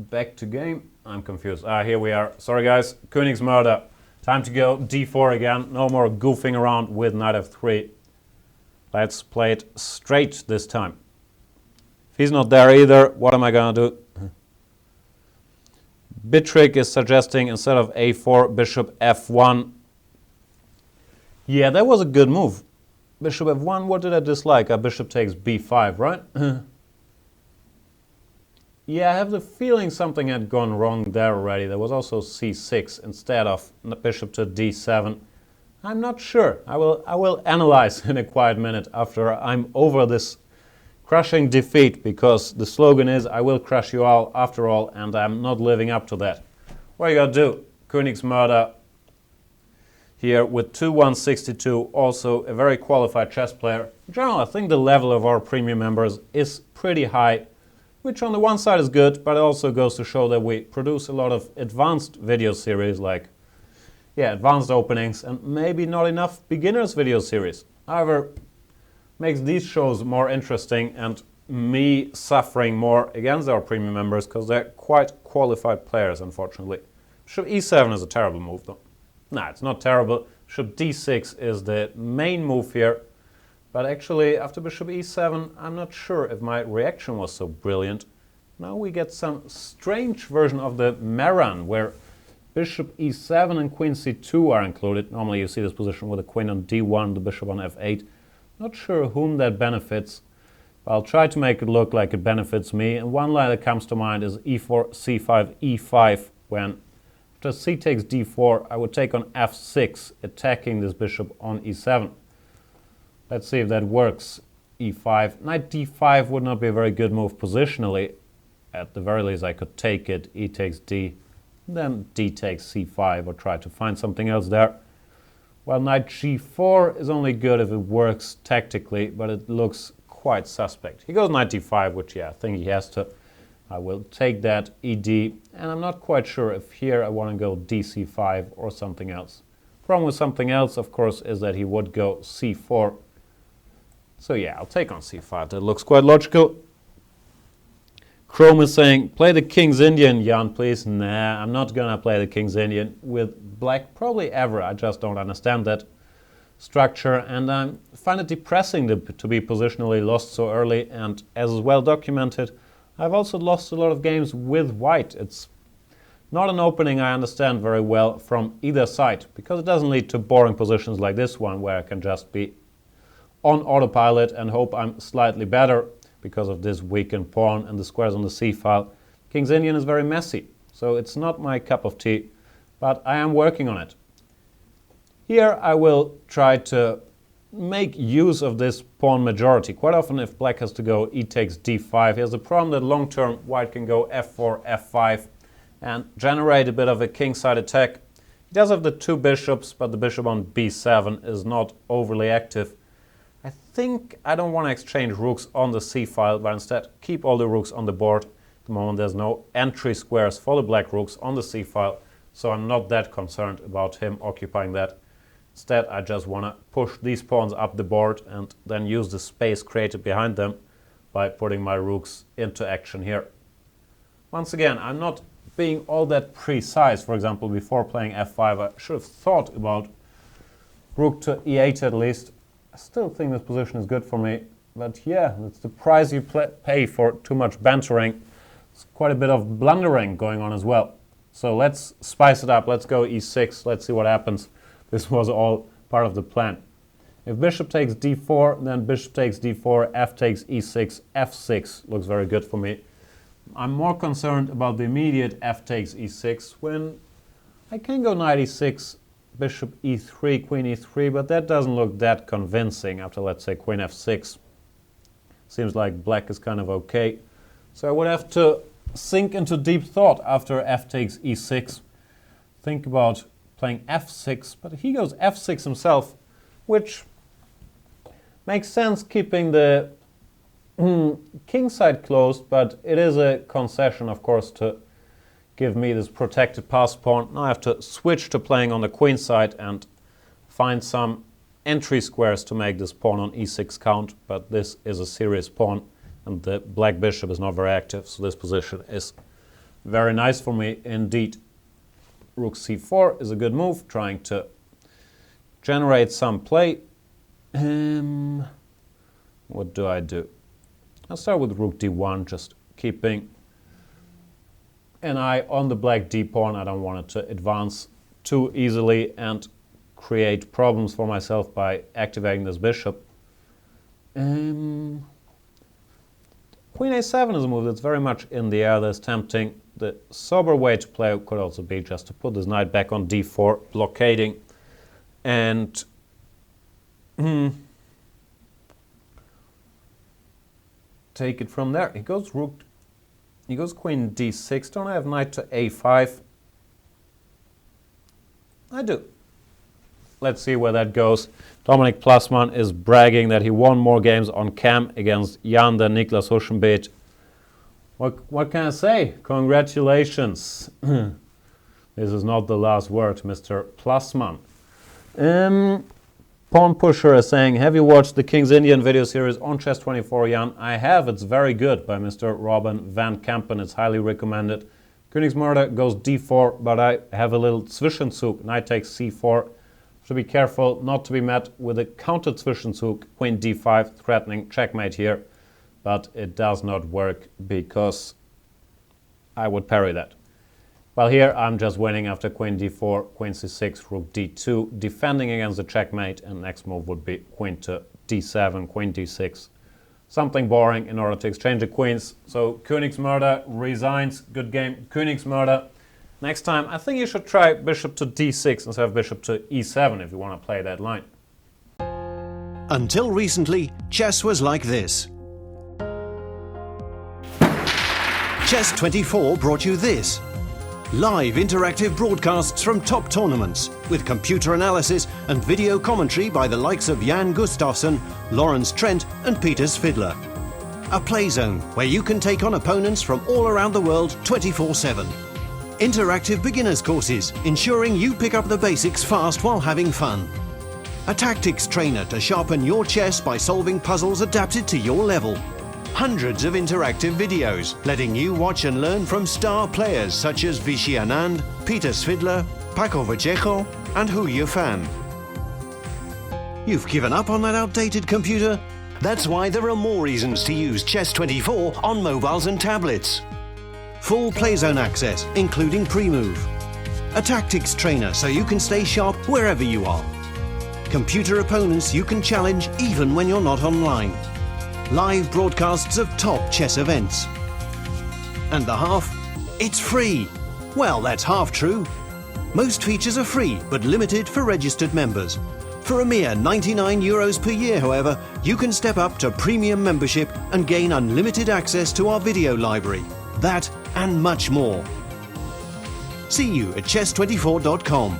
back to game. I'm confused. Here we are. Sorry guys, Koenigsmoerder. Time to go d4 again. No more goofing around with knight f3. Let's play it straight this time. If he's not there either, what am I gonna do? Bitrick is suggesting instead of a4, bishop f1. Yeah, that was a good move. Bishop f1, what did I dislike? Bishop takes b5, right? Yeah, I have the feeling something had gone wrong there already. There was also c6 instead of bishop to d7. I'm not sure. I will analyze in a quiet minute after I'm over this crushing defeat, because the slogan is I will crush you all after all, and I'm not living up to that. What you gotta do? Koenigsmoerder here with 2-1-62, also a very qualified chess player. In general, I think the level of our premium members is pretty high, which on the one side is good, but it also goes to show that we produce a lot of advanced video series like, advanced openings, and maybe not enough beginners video series. However, makes these shows more interesting and me suffering more against our premium members because they're quite qualified players, unfortunately. Bishop e7 is a terrible move though. Nah, it's not terrible. Bishop d6 is the main move here. But actually, after bishop e7, I'm not sure if my reaction was so brilliant. Now we get some strange version of the Maran, where bishop e7 and queen c2 are included. Normally you see this position with the queen on d1, the bishop on f8. Not sure whom that benefits. I'll try to make it look like it benefits me. And one line that comes to mind is e4, c5, e5, when after c takes d4, I would take on f6, attacking this bishop on e7. Let's see if that works. e5. Knight d5 would not be a very good move positionally. At the very least, I could take it. E takes d. Then d takes c5, or try to find something else there. Well, knight g4 is only good if it works tactically, but it looks quite suspect. He goes knight d5, which, I think he has to. I will take that, ed, and I'm not quite sure if here I want to go dc5 or something else. Problem with something else, of course, is that he would go c4. So I'll take on c5. That looks quite logical. Chrome is saying, play the King's Indian, Jan, please. Nah, I'm not gonna play the King's Indian with black probably ever. I just don't understand that structure, and I find it depressing to be positionally lost so early, and as is well documented, I've also lost a lot of games with white. It's not an opening I understand very well from either side, because it doesn't lead to boring positions like this one, where I can just be on autopilot and hope I'm slightly better because of this weakened pawn and the squares on the c-file. King's Indian is very messy, so it's not my cup of tea, but I am working on it. Here I will try to make use of this pawn majority. Quite often if black has to go e takes d5, he has the problem that long term white can go f4, f5 and generate a bit of a kingside attack. He does have the two bishops, but the bishop on b7 is not overly active. I think I don't want to exchange rooks on the c-file, but instead keep all the rooks on the board. At the moment there's no entry squares for the black rooks on the c-file, so I'm not that concerned about him occupying that. Instead, I just want to push these pawns up the board and then use the space created behind them by putting my rooks into action here. Once again, I'm not being all that precise. For example, before playing f5, I should have thought about rook to e8 at least. I still think this position is good for me, but it's the price you pay for too much bantering. It's quite a bit of blundering going on as well. So let's spice it up. Let's go e6. Let's see what happens. This was all part of the plan. If bishop takes d4, then bishop takes d4, f takes e6, f6 looks very good for me. I'm more concerned about the immediate f takes e6, when I can go knight e6, bishop e3, queen e3, but that doesn't look that convincing after, let's say, queen f6. Seems like black is kind of okay. So I would have to sink into deep thought after f takes e6. Think about playing f6, but he goes f6 himself, which makes sense keeping the king side closed, but it is a concession, of course, to give me this protected pass pawn. Now I have to switch to playing on the queen side and find some entry squares to make this pawn on e6 count, but this is a serious pawn and the black bishop is not very active, so this position is Very nice for me indeed. Rook c4 is a good move, trying to generate some play. What do I do? I'll start with rook d1, just keeping an eye on the black d-pawn. I don't want it to advance too easily and create problems for myself by activating this bishop. Queen a7 is a move that's very much in the air, that's tempting. The sober way to play could also be just to put this knight back on d4, blockading, and take it from there. He goes queen d6. Don't I have knight to a5? I do. Let's see where that goes. Dominik Plasman is bragging that he won more games on cam against Jan than Niklas Huschenbeet. What can I say? Congratulations. This is not the last word, Mr. Plasman. Pawn Pusher is saying, have you watched the King's Indian video series on Chess24, Jan? I have. It's very good, by Mr. Robin Van Kampen. It's highly recommended. Koenigsmoerder goes d4, but I have a little Zwischenzug. Knight takes c4. Should be careful not to be met with a counter Zwischenzug. Queen d5, threatening checkmate here. But it does not work because I would parry that. Well, here I'm just winning after queen d4, queen c6, rook d2, defending against the checkmate, and next move would be queen to d7, queen d6. Something boring in order to exchange the queens. So Koenigsmoerder resigns. Good game, Koenigsmoerder. Next time, I think you should try bishop to d6 instead of bishop to e7 if you want to play that line. Until recently, chess was like this. Chess24 brought you this. Live interactive broadcasts from top tournaments with computer analysis and video commentary by the likes of Jan Gustafsson, Lawrence Trent and Peter Svidler. A play zone where you can take on opponents from all around the world 24/7. Interactive beginners courses ensuring you pick up the basics fast while having fun. A tactics trainer to sharpen your chess by solving puzzles adapted to your level. Hundreds of interactive videos letting you watch and learn from star players such as Vishy Anand, Peter Svidler, Paco Vallejo and Hu Yifan. You've given up on that outdated computer? That's why there are more reasons to use Chess24 on mobiles and tablets. Full playzone access, including pre-move. A tactics trainer so you can stay sharp wherever you are. Computer opponents you can challenge even when you're not online. Live broadcasts of top chess events. And the half? It's free. Well, that's half true. Most features are free, but limited for registered members. For a mere €99 per year, however, you can step up to premium membership and gain unlimited access to our video library. That and much more. See you at chess24.com.